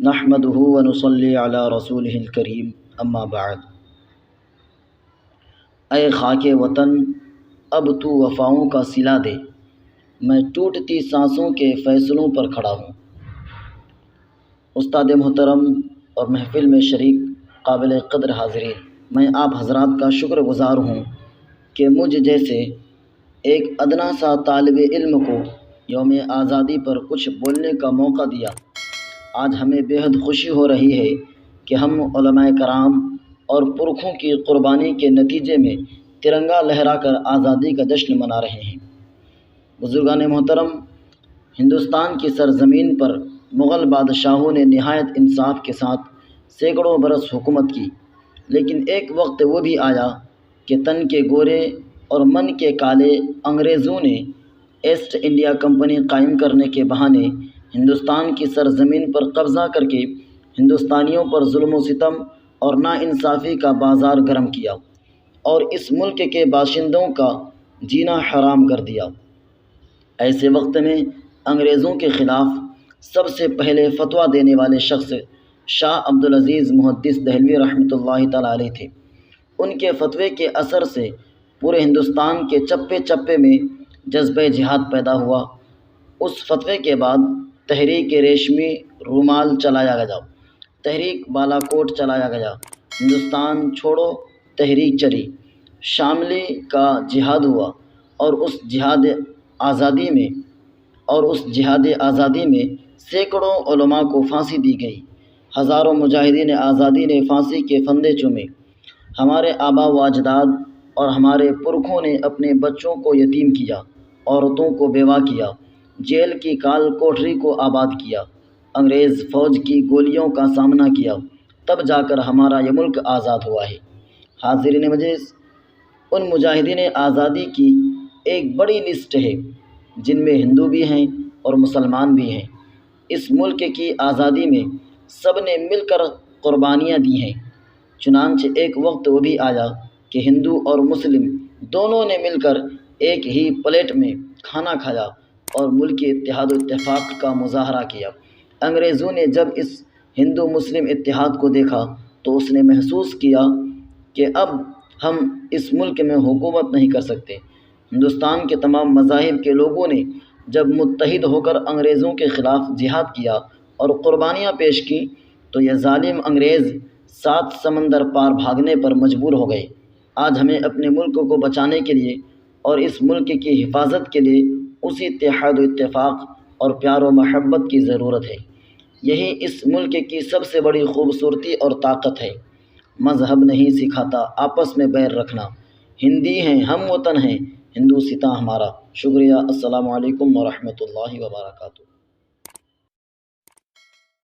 نحمدہ ونصلی علی رسولہ الکریم اما بعد۔ اے خاک وطن اب تو وفاؤں کا صلہ دے، میں ٹوٹتی سانسوں کے فیصلوں پر کھڑا ہوں۔ استاد محترم اور محفل میں شریک قابل قدر حاضرین، میں آپ حضرات کا شکر گزار ہوں کہ مجھ جیسے ایک ادنا سا طالب علم کو یوم آزادی پر کچھ بولنے کا موقع دیا۔ آج ہمیں بے حد خوشی ہو رہی ہے کہ ہم علماء کرام اور پرکھوں کی قربانی کے نتیجے میں ترنگا لہرا کر آزادی کا جشن منا رہے ہیں۔ بزرگان محترم، ہندوستان کی سرزمین پر مغل بادشاہوں نے نہایت انصاف کے ساتھ سینکڑوں برس حکومت کی، لیکن ایک وقت وہ بھی آیا کہ تن کے گورے اور من کے کالے انگریزوں نے ایسٹ انڈیا کمپنی قائم کرنے کے بہانے ہندوستان کی سرزمین پر قبضہ کر کے ہندوستانیوں پر ظلم و ستم اور ناانصافی کا بازار گرم کیا اور اس ملک کے باشندوں کا جینا حرام کر دیا۔ ایسے وقت میں انگریزوں کے خلاف سب سے پہلے فتویٰ دینے والے شخص شاہ عبدالعزیز محدث دہلوی رحمۃ اللہ تعالیٰ علیہ تھے۔ ان کے فتوے کے اثر سے پورے ہندوستان کے چپے چپے میں جذبہ جہاد پیدا ہوا۔ اس فتوے کے بعد تحریک ریشمی رومال چلایا گیا، تحریک بالا کوٹ چلایا گیا، ہندوستان چھوڑو تحریک چلی، شاملی کا جہاد ہوا اور اس جہاد آزادی میں سینکڑوں علماء کو پھانسی دی گئی، ہزاروں مجاہدین آزادی نے پھانسی کے پھندے چومے۔ ہمارے آبا و اجداد اور ہمارے پرکھوں نے اپنے بچوں کو یتیم کیا، عورتوں کو بیوہ کیا، جیل کی کال کوٹری کو آباد کیا، انگریز فوج کی گولیوں کا سامنا کیا، تب جا کر ہمارا یہ ملک آزاد ہوا ہے۔ حاضرین مجلس، ان مجاہدین آزادی کی ایک بڑی لسٹ ہے جن میں ہندو بھی ہیں اور مسلمان بھی ہیں۔ اس ملک کی آزادی میں سب نے مل کر قربانیاں دی ہیں۔ چنانچہ ایک وقت وہ بھی آیا کہ ہندو اور مسلم دونوں نے مل کر ایک ہی پلیٹ میں کھانا کھایا اور ملکی اتحاد و اتفاق کا مظاہرہ کیا۔ انگریزوں نے جب اس ہندو مسلم اتحاد کو دیکھا تو اس نے محسوس کیا کہ اب ہم اس ملک میں حکومت نہیں کر سکتے۔ ہندوستان کے تمام مذاہب کے لوگوں نے جب متحد ہو کر انگریزوں کے خلاف جہاد کیا اور قربانیاں پیش کی تو یہ ظالم انگریز 7 سمندر پار بھاگنے پر مجبور ہو گئے۔ آج ہمیں اپنے ملک کو بچانے کے لیے اور اس ملک کی حفاظت کے لیے اسی اتحاد و اتفاق اور پیار و محبت کی ضرورت ہے۔ یہی اس ملک کی سب سے بڑی خوبصورتی اور طاقت ہے۔ مذہب نہیں سکھاتا آپس میں بیر رکھنا، ہندی ہیں ہم وطن ہیں ہندوستاں ہمارا۔ شکریہ۔ السلام علیکم ورحمۃ اللہ وبرکاتہ۔